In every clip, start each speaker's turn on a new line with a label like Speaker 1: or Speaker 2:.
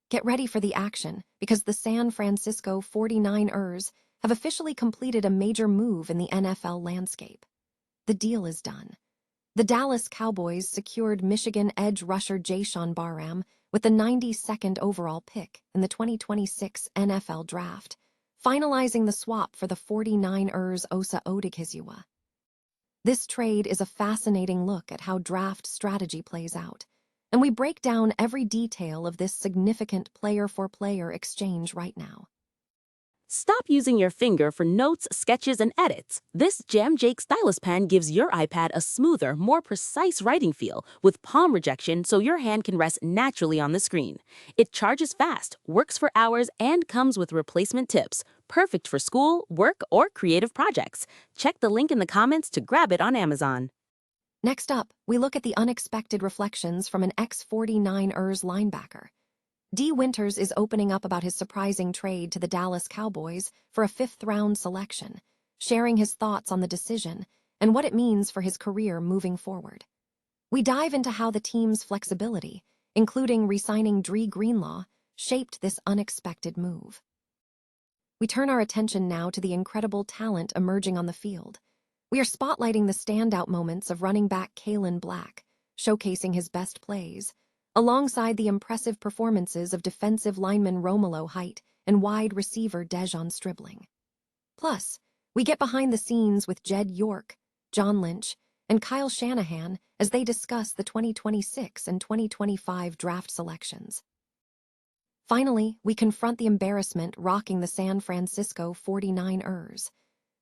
Speaker 1: Get ready for the action, because the San Francisco 49ers have officially completed a major move in the NFL landscape. The deal is done. The Dallas Cowboys secured Michigan edge rusher Jayshon Barham with the 92nd overall pick in the 2026 NFL Draft, finalizing the swap for the 49ers' Osa Odighizuwa. This trade is a fascinating look at how draft strategy plays out, and we break down every detail of this significant player-for-player exchange right now.
Speaker 2: Stop using your finger for notes, sketches, and edits. This Jam Jake stylus pen gives your iPad a smoother, more precise writing feel with palm rejection so your hand can rest naturally on the screen. It charges fast, works for hours, and comes with replacement tips. Perfect for school, work, or creative projects. Check the link in the comments to grab it on Amazon.
Speaker 1: Next up, we look at the unexpected reflections from an ex-49ers linebacker. Dee Winters is opening up about his surprising trade to the Dallas Cowboys for a fifth-round selection, sharing his thoughts on the decision and what it means for his career moving forward. We dive into how the team's flexibility, including re-signing Dre Greenlaw, shaped this unexpected move. We turn our attention now to the incredible talent emerging on the field. We are spotlighting the standout moments of running back Kaelon, showcasing his best plays, alongside the impressive performances of defensive lineman Romello and wide receiver Dejon Stribling. Plus, we get behind the scenes with Jed York, John Lynch, and Kyle Shanahan as they discuss the 2026 and 2025 draft selections. Finally, we confront the embarrassment rocking the San Francisco 49ers.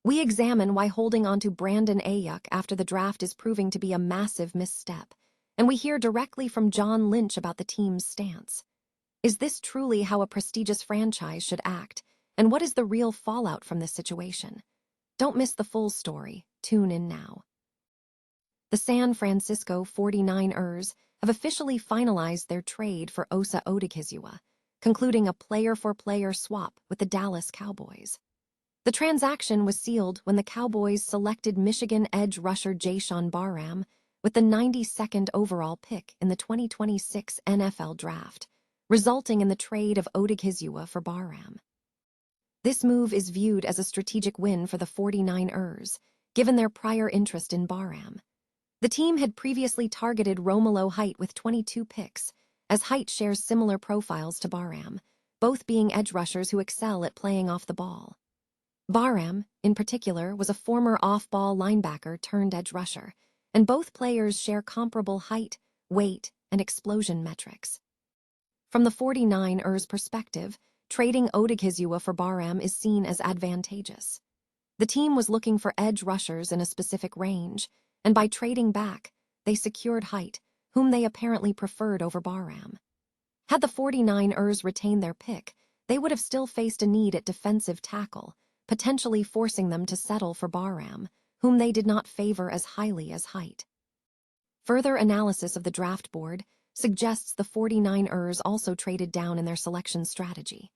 Speaker 1: We examine why holding onto Brandon Aiyuk after the draft is proving to be a massive misstep, and we hear directly from John Lynch about the team's stance. Is this truly how a prestigious franchise should act, and what is the real fallout from this situation? Don't miss the full story. Tune in now. The San Francisco 49ers have officially finalized their trade for Osa Odighizuwa, concluding a player-for-player swap with the Dallas Cowboys. The transaction was sealed when the Cowboys selected Michigan edge rusher Jayshon Barham with the 92nd overall pick in the 2026 NFL Draft, resulting in the trade of Odighizuwa for Barham. This move is viewed as a strategic win for the 49ers, given their prior interest in Barham. The team had previously targeted Romello with 22 picks, as Height shares similar profiles to Barham, both being edge rushers who excel at playing off the ball. Barham, in particular, was a former off-ball linebacker turned edge rusher, and both players share comparable height, weight, and explosion metrics. From the 49ers' perspective, trading Odighizuwa for Barham is seen as advantageous. The team was looking for edge rushers in a specific range, and by trading back, they secured Height, whom they apparently preferred over Barham. Had the 49ers retained their pick, they would have still faced a need at defensive tackle, potentially forcing them to settle for Barham, whom they did not favor as highly as Height. Further analysis of the draft board suggests the 49ers also traded down in their selection strategy.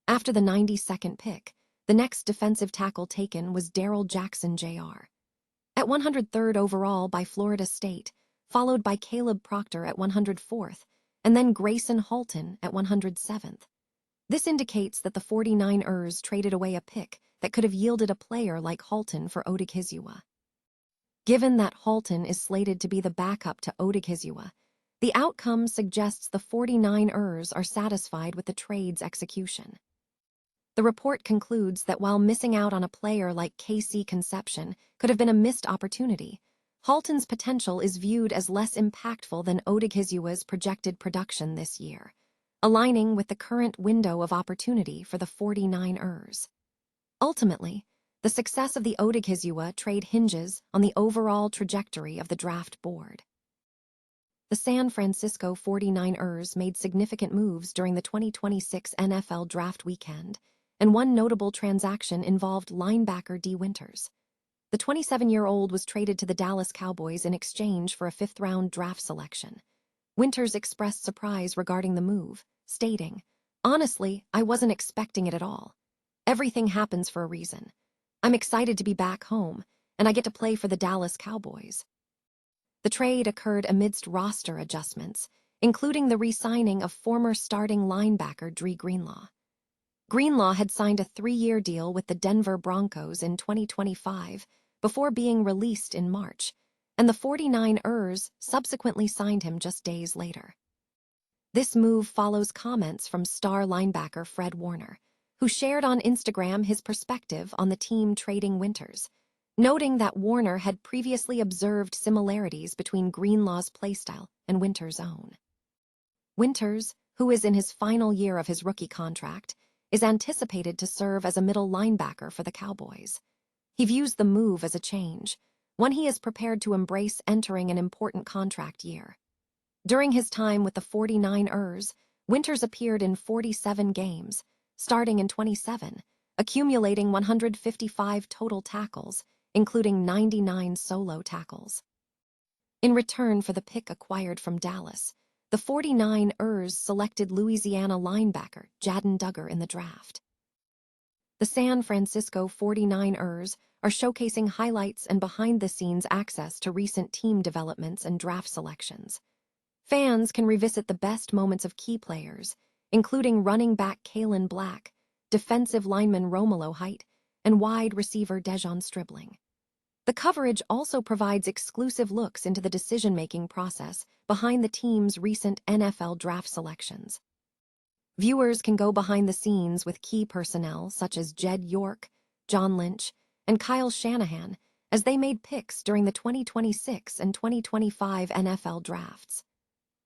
Speaker 1: After the 92nd pick, the next defensive tackle taken was Darrell Jackson Jr. At 103rd overall by Florida State, followed by Caleb Proctor at 104th, and then Grayson Halton at 107th. This indicates that the 49ers traded away a pick that could have yielded a player like Halton for Odighizuwa. Given that Halton is slated to be the backup to Odighizuwa, the outcome suggests the 49ers are satisfied with the trade's execution. The report concludes that while missing out on a player like KC Conception could have been a missed opportunity, Halton's potential is viewed as less impactful than Odighizuwa's projected production this year, aligning with the current window of opportunity for the 49ers. Ultimately, the success of the Odighizuwa trade hinges on the overall trajectory of the draft board. The San Francisco 49ers made significant moves during the 2026 NFL Draft weekend, and one notable transaction involved linebacker Dee Winters. The 27-year-old was traded to the Dallas Cowboys in exchange for a fifth-round draft selection. Winters expressed surprise regarding the move, stating, "Honestly, I wasn't expecting it at all. Everything happens for a reason. I'm excited to be back home, and I get to play for the Dallas Cowboys." The trade occurred amidst roster adjustments, including the re-signing of former starting linebacker Dre Greenlaw. Greenlaw had signed a 3-year deal with the Denver Broncos in 2025 before being released in March, and the 49ers subsequently signed him just days later. This move follows comments from star linebacker Fred Warner, who shared on Instagram his perspective on the team trading Winters, noting that Warner had previously observed similarities between Greenlaw's playstyle and Winters' own. Winters, who is in his final year of his rookie contract, is anticipated to serve as a middle linebacker for the Cowboys. He views the move as a change, one he is prepared to embrace entering an important contract year. During his time with the 49ers, Winters appeared in 47 games, starting in 27, accumulating 155 total tackles, including 99 solo tackles. In return for the pick acquired from Dallas, the 49ers selected Louisiana linebacker Jadon Duggar in the draft. The San Francisco 49ers are showcasing highlights and behind-the-scenes access to recent team developments and draft selections. Fans can revisit the best moments of key players, including running back Kaelon, defensive lineman Romello and wide receiver Dejon Stribling. The coverage also provides exclusive looks into the decision-making process behind the team's recent NFL draft selections. Viewers can go behind the scenes with key personnel such as Jed York, John Lynch, and Kyle Shanahan as they made picks during the 2026 and 2025 NFL drafts.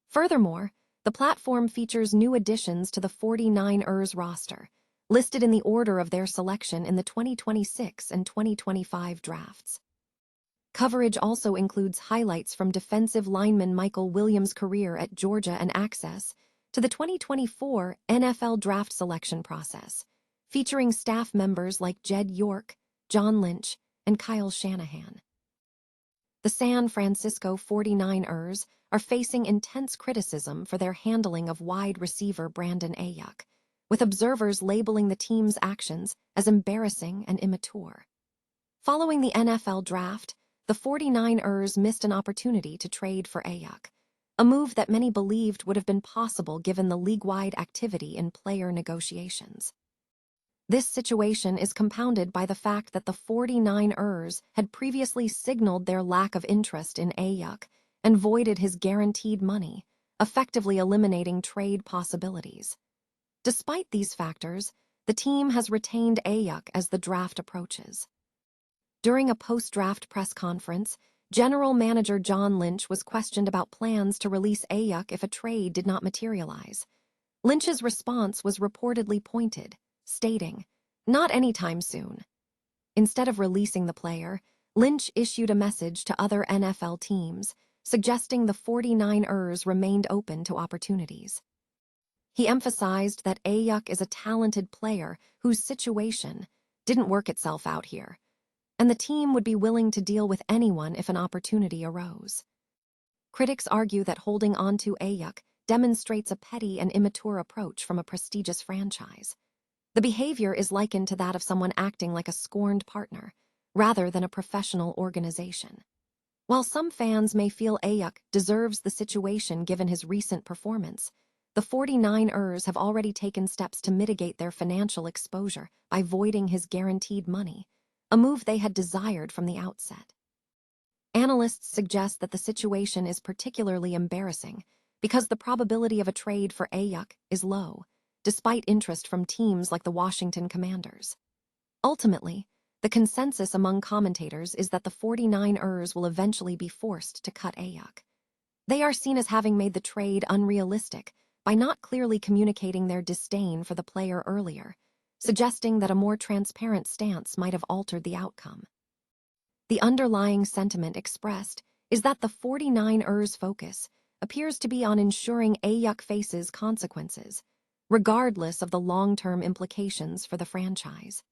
Speaker 1: Furthermore, the platform features new additions to the 49ers roster, listed in the order of their selection in the 2026 and 2025 drafts. Coverage also includes highlights from defensive lineman Michael Williams' career at Georgia and access to the 2024 NFL draft selection process, featuring staff members like Jed York, John Lynch, and Kyle Shanahan. The San Francisco 49ers are facing intense criticism for their handling of wide receiver Brandon Aiyuk, with observers labeling the team's actions as embarrassing and immature. Following the NFL draft, the 49ers missed an opportunity to trade for Aiyuk, a move that many believed would have been possible given the league-wide activity in player negotiations. This situation is compounded by the fact that the 49ers had previously signaled their lack of interest in Aiyuk and voided his guaranteed money, effectively eliminating trade possibilities. Despite these factors, the team has retained Aiyuk as the draft approaches. During a post-draft press conference, General Manager John Lynch was questioned about plans to release Aiyuk if a trade did not materialize. Lynch's response was reportedly pointed, stating, "Not anytime soon." Instead of releasing the player, Lynch issued a message to other NFL teams, suggesting the 49ers remained open to opportunities. He emphasized that Aiyuk is a talented player whose situation didn't work itself out here, and the team would be willing to deal with anyone if an opportunity arose. Critics argue that holding on to Aiyuk demonstrates a petty and immature approach from a prestigious franchise. The behavior is likened to that of someone acting like a scorned partner, rather than a professional organization. While some fans may feel Aiyuk deserves the situation given his recent performance, the 49ers have already taken steps to mitigate their financial exposure by voiding his guaranteed money, a move they had desired from the outset. Analysts suggest that the situation is particularly embarrassing because the probability of a trade for Aiyuk is low, despite interest from teams like the Washington Commanders. Ultimately, the consensus among commentators is that the 49ers will eventually be forced to cut Aiyuk. They are seen as having made the trade unrealistic by not clearly communicating their disdain for the player earlier, suggesting that a more transparent stance might have altered the outcome. The underlying sentiment expressed is that the 49ers' focus appears to be on ensuring Aiyuk faces consequences, regardless of the long-term implications for the franchise.